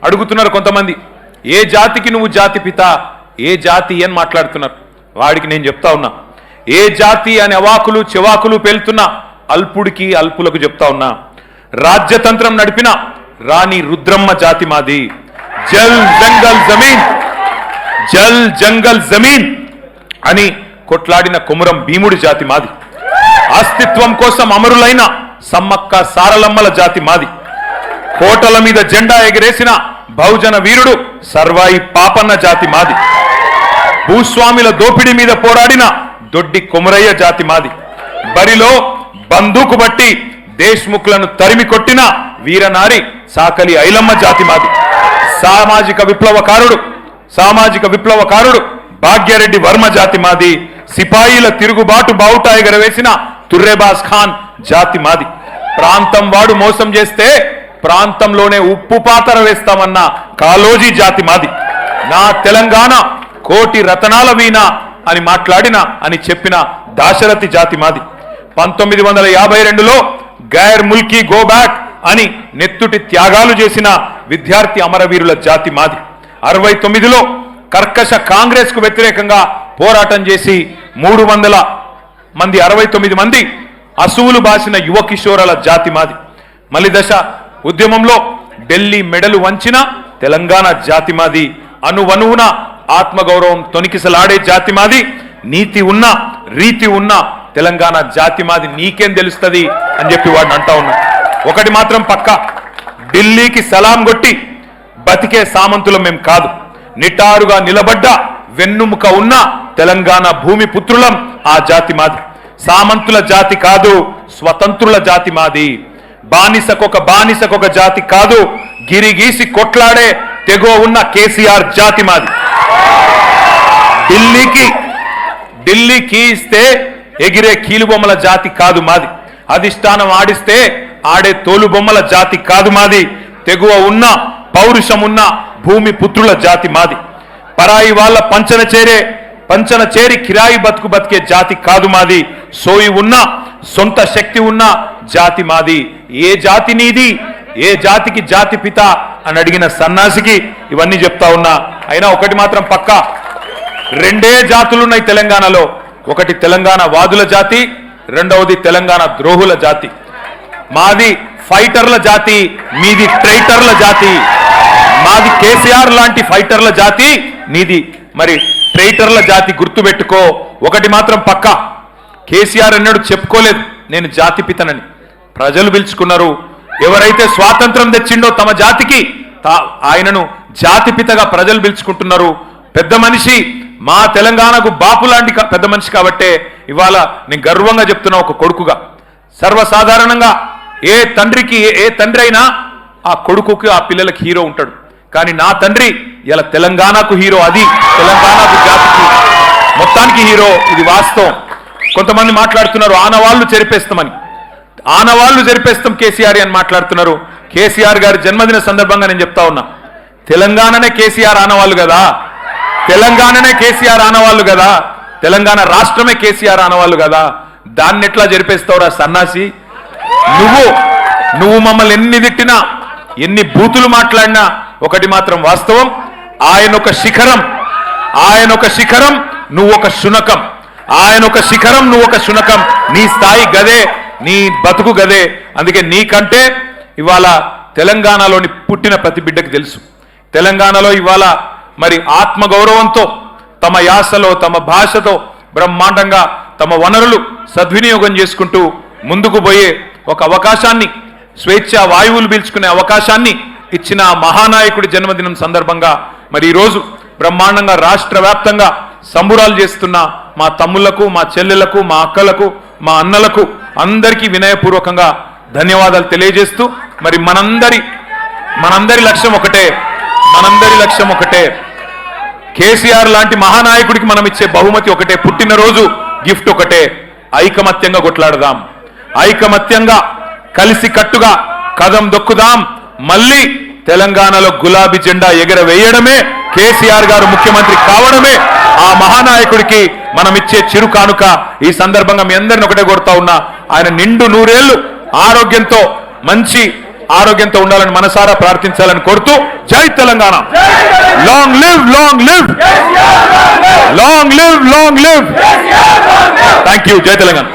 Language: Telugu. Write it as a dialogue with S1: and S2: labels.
S1: అడుగుతున్నారు కొంతమంది, ఏ జాతికి నువ్వు జాతి పిత, ఏ జాతి అని మాట్లాడుతున్నారు. వాడికి నేను చెప్తా ఉన్నా, ఏ జాతి అని అవాకులు చెవాకులు పేలుతున్నా అల్పుడికి అల్పులకు చెప్తా ఉన్నా, రాజ్యతంత్రం నడిపిన రాణి రుద్రమ్మ జాతి మాది. జల్ జంగల్ జమీన్, జల్ జంగల్ జమీన్ అని కొట్లాడిన కొమురం భీముడి జాతి మాది. అస్తిత్వం కోసం అమరులైన సమ్మక్క సారలమ్మల జాతి మాది. కోటల మీద జెండా ఎగిరేసిన బహుజన వీరుడు సర్వాయి పాపన్న జాతి మాది. భూస్వామిల దోపిడీ మీద పోరాడిన దొడ్డి కొమరయ్య జాతి మాది. బరిలో బందూకు బట్టి దేశ్ముఖులను తరిమి కొట్టిన వీరనారి సాకలి ఐలమ్మ జాతి మాది. సామాజిక విప్లవకారుడు భాగ్యరెడ్డి వర్మ జాతి మాది. సిపాయిల తిరుగుబాటు బావుటా ఎగరవేసిన తుర్రెబాస్ ఖాన్ జాతి మాది. ప్రాంతం వాడు మోసం చేస్తే ప్రాంతంలోనే ఉప్పు పాతర వేస్తామన్న కాలోజీ జాతి మాది. నా తెలంగాణ కోటి రతనాల వీణ అని మాట్లాడిన అని చెప్పిన దాశరథి జాతి మాది. 1952లో గైర్ ముల్కీ గో బ్యాక్ అని నెత్తుటి త్యాగాలు చేసిన విద్యార్థి అమరవీరుల జాతి మాది. 69లో కర్కశ కాంగ్రెస్ కు వ్యతిరేకంగా పోరాటం చేసి 300 మంది 69 మంది అసువులు బాసిన యువ కిషోరాల జాతి మాది. మలిదశ ఉద్యమంలో ఢిల్లీ మెడలు వంచిన తెలంగాణ జాతి మాది. అనువనువున ఆత్మగౌరవం తొనికిసలాడే జాతి మాది. నీతి ఉన్న రీతి ఉన్న తెలంగాణ జాతి మాది. నీకేం తెలుస్తుంది అని చెప్పి వాడిని అంటా ఉన్నా. ఒకటి మాత్రం పక్క, ఢిల్లీకి సలాం కొట్టి బతికే సామంతులం మేం కాదు. నిటారుగా నిలబడ్డ వెన్నుముక ఉన్న తెలంగాణ భూమి పుత్రులం ఆ జాతి మాది. సామంతుల జాతి కాదు, స్వతంత్రుల జాతి మాది. బానిసకొక జాతి కాదు, గిరిగీసి కొట్లాడే తెగో ఉన్న కేసీఆర్ జాతి మాది. ఢిల్లీకి ఇస్తే ఎగిరే కీలుబొమ్మల జాతి కాదు మాది. అధిష్టానం ఆడిస్తే ఆడే తోలుబొమ్మల జాతి కాదు మాది. తెగువ ఉన్న పౌరుషం ఉన్న భూమి పుత్రుల జాతి మాది. పరాయి వాళ్ళ పంచన చేరి కిరాయి బతుకు బతికే జాతి కాదు మాది. సోయి ఉన్న సొంత శక్తి ఉన్న జాతి మాది. ఏ జాతి నీది, ఏ జాతికి జాతి పిత అని అడిగిన సన్నాసికి ఇవన్నీ చెప్తా ఉన్నా. అయినా ఒకటి మాత్రం పక్క, రెండే జాతులున్నాయి తెలంగాణలో. ఒకటి తెలంగాణ వాదుల జాతి, రెండవది తెలంగాణ ద్రోహుల జాతి. మాది ఫైటర్ల జాతి, మీది ట్రైటర్ల జాతి. మాది కేసీఆర్ లాంటి ఫైటర్ల జాతి, నీది మరి ట్రైటర్ల జాతి. గుర్తుపెట్టుకో. ఒకటి మాత్రం పక్క, కేసీఆర్ అన్నాడు చెప్పుకోలేదు నేను జాతి పితనని. ప్రజలు పిలుచుకున్నారు. ఎవరైతే స్వాతంత్రం తెచ్చిండో తమ జాతికి ఆయనను జాతిపితగా ప్రజలు పిలుచుకుంటున్నారు. పెద్ద మనిషి, మా తెలంగాణకు బాపు లాంటి పెద్ద మనిషి కాబట్టే ఇవాళ నేను గర్వంగా చెప్తున్నా ఒక కొడుకుగా. సర్వసాధారణంగా ఏ తండ్రి అయినా ఆ కొడుకుకి ఆ పిల్లలకి హీరో ఉంటాడు. కానీ నా తండ్రి ఇలా తెలంగాణకు హీరో. అది తెలంగాణకు జాతికి మొత్తానికి హీరో. ఇది వాస్తవం. కొంతమంది మాట్లాడుతున్నారు ఆనవాళ్లు చెరిపేస్తామని. ఆనవాళ్లు జరిపేస్తాం కేసీఆర్ అని మాట్లాడుతున్నారు. కేసీఆర్ గారి జన్మదిన సందర్భంగా నేను చెప్తా ఉన్నా, తెలంగాణనే కేసీఆర్ ఆనవాళ్ళు కదా, తెలంగాణనే కేసీఆర్ ఆనవాళ్ళు కదా, తెలంగాణ రాష్ట్రమే కేసీఆర్ ఆనవాళ్ళు కదా. దాన్ని ఎట్లా జరిపేస్తావురా సన్నాసి? నువ్వు మమ్మల్ని ఎన్ని తిట్టినా, ఎన్ని బూతులు మాట్లాడినా ఒకటి మాత్రం వాస్తవం, ఆయన ఒక శిఖరం, నువ్వు ఒక శునకం. ఆయన ఒక శిఖరం, నువ్వు ఒక శునకం. నీ స్థాయి గదే, నీ బతుకు గదే. అందుకే నీకంటే ఇవాళ తెలంగాణలోని పుట్టిన ప్రతి బిడ్డకు తెలుసు. తెలంగాణలో ఇవాళ మరి ఆత్మగౌరవంతో తమ యాసలో తమ భాషతో బ్రహ్మాండంగా తమ వనరులు సద్వినియోగం చేసుకుంటూ ముందుకు పోయే ఒక అవకాశాన్ని, స్వేచ్ఛా వాయువులు పీల్చుకునే అవకాశాన్ని ఇచ్చిన మహానాయకుడి జన్మదినం సందర్భంగా మరి ఈరోజు బ్రహ్మాండంగా రాష్ట్ర వ్యాప్తంగా సంబురాలు చేస్తున్న మా తమ్ముళ్లకు, మా చెల్లెలకు, మా అక్కలకు, మా అన్నలకు అందరికీ వినయపూర్వకంగా ధన్యవాదాలు తెలియజేస్తూ మరి మనందరి లక్ష్యం ఒకటే, కేసీఆర్ లాంటి మహానాయకుడికి మనం ఇచ్చే బహుమతి ఒకటే, పుట్టినరోజు గిఫ్ట్ ఒకటే. ఐకమత్యంగా కొట్లాడదాం, ఐకమత్యంగా కలిసి కట్టుగా కదం దొక్కుదాం. మళ్ళీ తెలంగాణలో గులాబీ జెండా ఎగరవేయడమే, కేసీఆర్ గారు ముఖ్యమంత్రి కావడమే ఆ మహానాయకుడికి మనం ఇచ్చే చిరు కానుక. ఈ సందర్భంగా మీ అందరిని ఒకటే కోరుతా ఉన్నా, ఆయన నిండు 100 ఏళ్లు ఆరోగ్యంతో మంచి ఆరోగ్యంతో ఉండాలని మనసారా ప్రార్థించాలని కోరుతూ జై Telangana. Long live, long live, long live, long live. Thank you. జై తెలంగాణ.